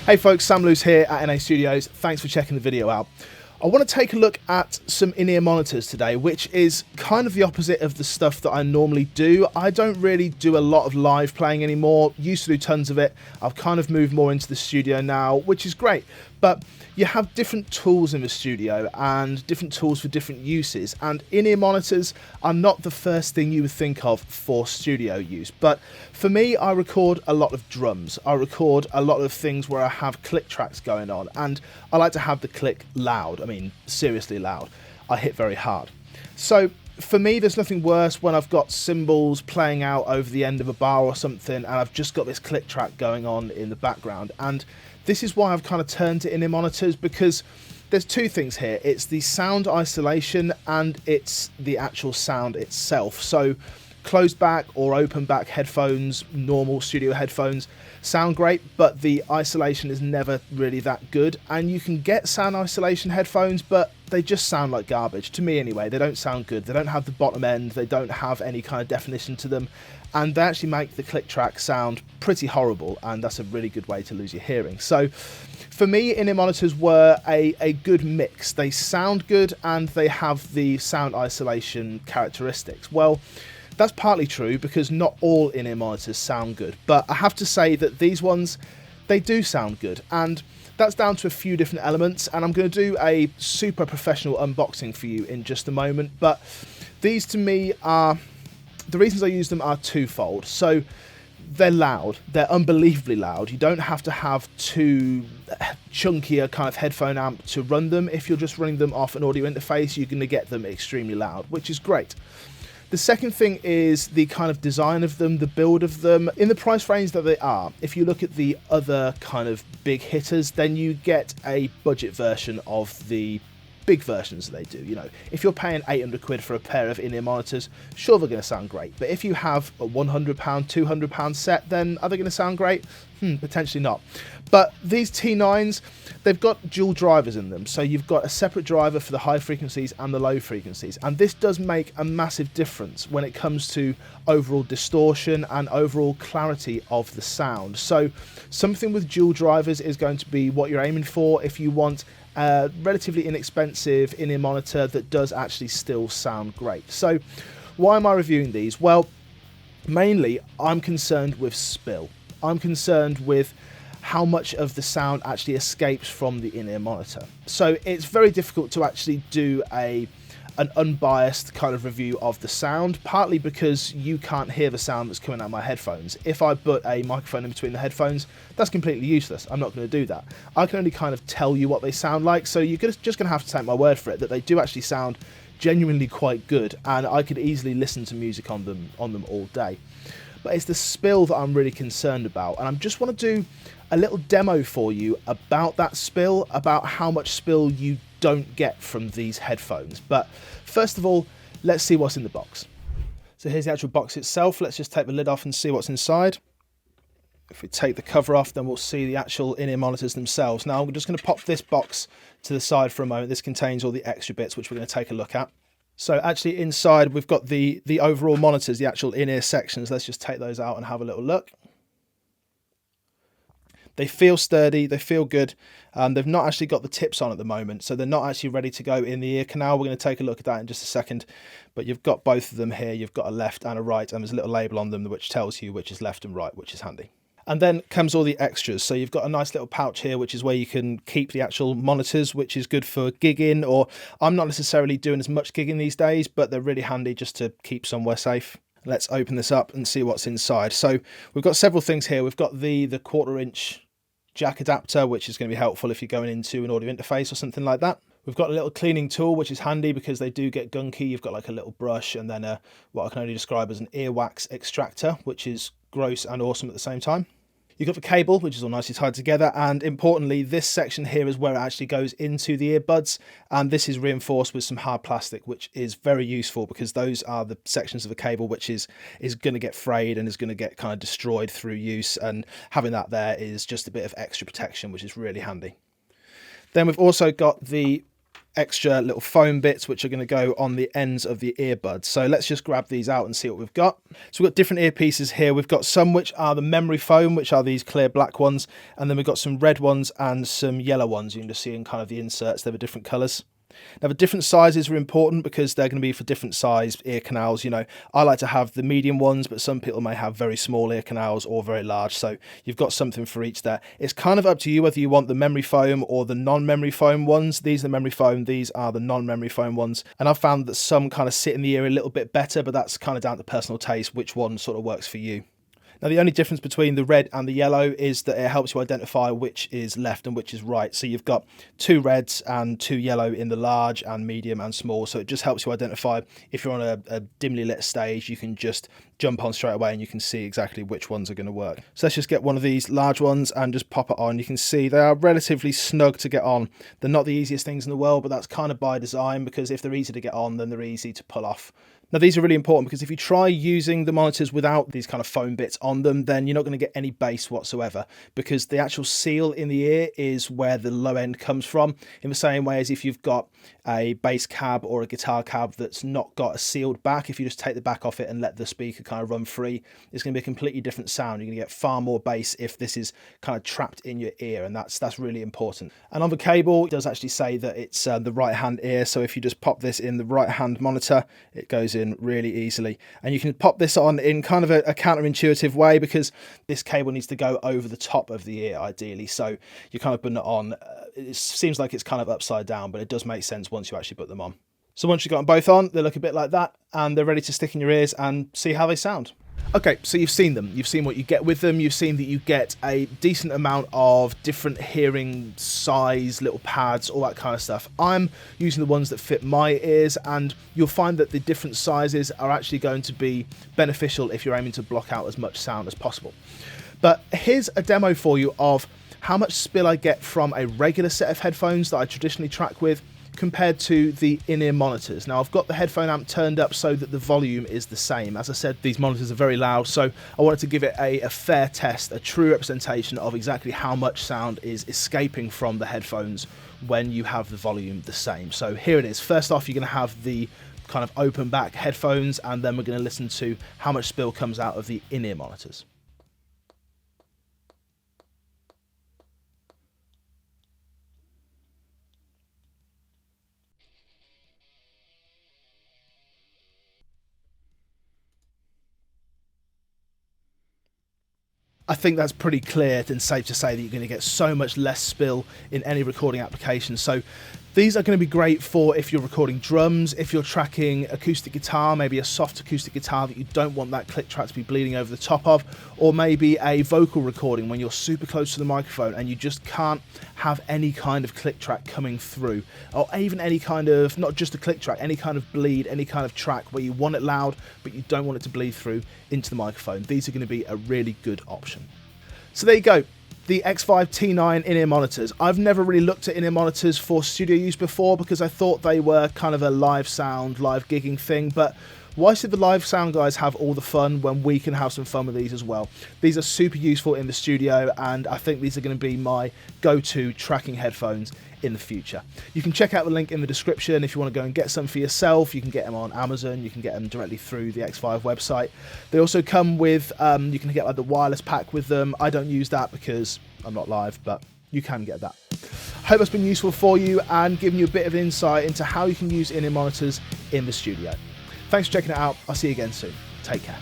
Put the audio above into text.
Hey folks, Sam Luce here at NA Studios. Thanks for checking the video out. I want to take a look at some in-ear monitors today, which is kind of the opposite of the stuff that I normally do. I don't really do a lot of live playing anymore. Used to do tons of it. I've kind of moved more into the studio now, which is great. But you have different tools in the studio and different tools for different uses. And in-ear monitors are not the first thing you would think of for studio use. But for me, I record a lot of drums. I record a lot of things where I have click tracks going on. And I like to have the click loud. I mean, seriously loud. I hit very hard. So for me, there's nothing worse when I've got cymbals playing out over the end of a bar or something, and I've just got this click track going on in the background. And this is why I've kind of turned to in-ear monitors, because there's two things here. It's the sound isolation and it's the actual sound itself. So closed back or open back headphones, normal studio headphones, sound great, but the isolation is never really that good. And you can get sound isolation headphones, but they just sound like garbage, to me anyway. They don't sound good. They don't have the bottom end. They don't have any kind of definition to them. And they actually make the click track sound pretty horrible, and that's a really good way to lose your hearing. So for me, in-ear monitors were a good mix. They sound good and they have the sound isolation characteristics. Well, that's partly true because not all in-ear monitors sound good, but I have to say that these ones, they do sound good, and that's down to a few different elements, and I'm going to do a super professional unboxing for you in just a moment. But these to me are, the reasons I use them are twofold. So they're loud, they're unbelievably loud. You don't have to have too chunky a kind of headphone amp to run them. If you're just running them off an audio interface, you're going to get them extremely loud, which is great. The second thing is the kind of design of them, the build of them. In the price range that they are, if you look at the other kind of big hitters, then you get a budget version of the big versions that they do. You know, if you're paying 800 quid for a pair of in-ear monitors, sure, they're going to sound great. But if you have a £100, £200 set, then are they going to sound great? Potentially not. But these T9s, they've got dual drivers in them. So you've got a separate driver for the high frequencies and the low frequencies. And this does make a massive difference when it comes to overall distortion and overall clarity of the sound. So something with dual drivers is going to be what you're aiming for if you want a relatively inexpensive in-ear monitor that does actually still sound great. So why am I reviewing these? Well, mainly I'm concerned with spill. I'm concerned with how much of the sound actually escapes from the in-ear monitor. So it's very difficult to actually do an unbiased kind of review of the sound, partly because you can't hear the sound that's coming out of my headphones. If I put a microphone in between the headphones, that's completely useless. I'm not going to do that. I can only kind of tell you what they sound like, so you're just going to have to take my word for it that they do actually sound genuinely quite good, and I could easily listen to music on them all day. But it's the spill that I'm really concerned about, and I just want to do a little demo for you about that spill, about how much spill you don't get from these headphones. But first of all, let's see what's in the box. So here's the actual box itself. Let's just take the lid off and see what's inside. If we take the cover off, then we'll see the actual in-ear monitors themselves. Now I'm just going to pop this box to the side for a moment. This contains all the extra bits which we're going to take a look at. So actually inside we've got the overall monitors, the actual in-ear sections. Let's just take those out and have a little look. They feel sturdy, they feel good. They've not actually got the tips on at the moment, so they're not actually ready to go in the ear canal. We're going to take a look at that in just a second. But you've got both of them here. You've got a left and a right, and there's a little label on them which tells you which is left and right, which is handy. And then comes all the extras. So you've got a nice little pouch here, which is where you can keep the actual monitors, which is good for gigging, or I'm not necessarily doing as much gigging these days, but they're really handy just to keep somewhere safe. Let's open this up and see what's inside. So we've got several things here. We've got the 1/4 inch jack adapter, which is going to be helpful if you're going into an audio interface or something like that. We've got a little cleaning tool, which is handy because they do get gunky. You've got like a little brush and then what I can only describe as an earwax extractor, which is gross and awesome at the same time. You've got the cable, which is all nicely tied together, and importantly, this section here is where it actually goes into the earbuds, and this is reinforced with some hard plastic, which is very useful because those are the sections of the cable which is going to get frayed and is going to get kind of destroyed through use, and having that there is just a bit of extra protection, which is really handy. Then we've also got the extra little foam bits which are going to go on the ends of the earbuds. So let's just grab these out and see what we've got. So we've got different earpieces here. We've got some which are the memory foam, which are these clear black ones, and then we've got some red ones and some yellow ones. You can just see in kind of the inserts, they were different colours. Now, the different sizes are important because they're going to be for different size ear canals. You know, I like to have the medium ones, but some people may have very small ear canals or very large. So you've got something for each there. It's kind of up to you whether you want the memory foam or the non-memory foam ones. These are the memory foam, these are the non-memory foam ones. And I've found that some kind of sit in the ear a little bit better, but that's kind of down to personal taste, which one sort of works for you. Now, the only difference between the red and the yellow is that it helps you identify which is left and which is right. So you've got 2 reds and 2 yellow in the large and medium and small. So it just helps you identify if you're on a dimly lit stage, you can just jump on straight away and you can see exactly which ones are going to work. So let's just get one of these large ones and just pop it on. You can see they are relatively snug to get on. They're not the easiest things in the world, but that's kind of by design, because if they're easy to get on, then they're easy to pull off. Now, these are really important because if you try using the monitors without these kind of foam bits on them, then you're not going to get any bass whatsoever, because the actual seal in the ear is where the low end comes from, in the same way as if you've got a bass cab or a guitar cab that's not got a sealed back. If you just take the back off it and let the speaker kind of run free, it's going to be a completely different sound. You're going to get far more bass if this is kind of trapped in your ear, and that's really important. And on the cable, it does actually say that it's the right hand ear, so if you just pop this in the right hand monitor, it goes in really easily. And you can pop this on in kind of a counterintuitive way, because this cable needs to go over the top of the ear ideally, so you're kind of putting it on. It seems like it's kind of upside down, but it does make sense once you actually put them on. So once you've got them both on, they look a bit like that, and they're ready to stick in your ears and see how they sound. Okay, so you've seen them. You've seen what you get with them. You've seen that you get a decent amount of different hearing size, little pads, all that kind of stuff. I'm using the ones that fit my ears, and you'll find that the different sizes are actually going to be beneficial if you're aiming to block out as much sound as possible. But here's a demo for you of how much spill I get from a regular set of headphones that I traditionally track with compared to the in-ear monitors. Now, I've got the headphone amp turned up so that the volume is the same. As I said, these monitors are very loud, so I wanted to give it a fair test, a true representation of exactly how much sound is escaping from the headphones when you have the volume the same. So here it is. First off, you're going to have the kind of open back headphones, and then we're going to listen to how much spill comes out of the in-ear monitors. I think that's pretty clear and safe to say that you're going to get so much less spill in any recording application. So these are going to be great for if you're recording drums, if you're tracking acoustic guitar, maybe a soft acoustic guitar that you don't want that click track to be bleeding over the top of, or maybe a vocal recording when you're super close to the microphone and you just can't have any kind of click track coming through, or even any kind of, not just a click track, any kind of bleed, any kind of track where you want it loud but you don't want it to bleed through into the microphone. These are going to be a really good option. So there you go. The XVive T9 in-ear monitors. I've never really looked at in-ear monitors for studio use before because I thought they were kind of a live sound, live gigging thing, but why should the live sound guys have all the fun when we can have some fun with these as well? These are super useful in the studio, and I think these are going to be my go-to tracking headphones in the future. You can check out the link in the description if you want to go and get some for yourself. You can get them on Amazon, you can get them directly through the XVive website. They also come with, you can get like the wireless pack with them. I don't use that because I'm not live, but you can get that. Hope that's been useful for you and given you a bit of insight into how you can use in-ear monitors in the studio. Thanks for checking it out. I'll see you again soon. Take care.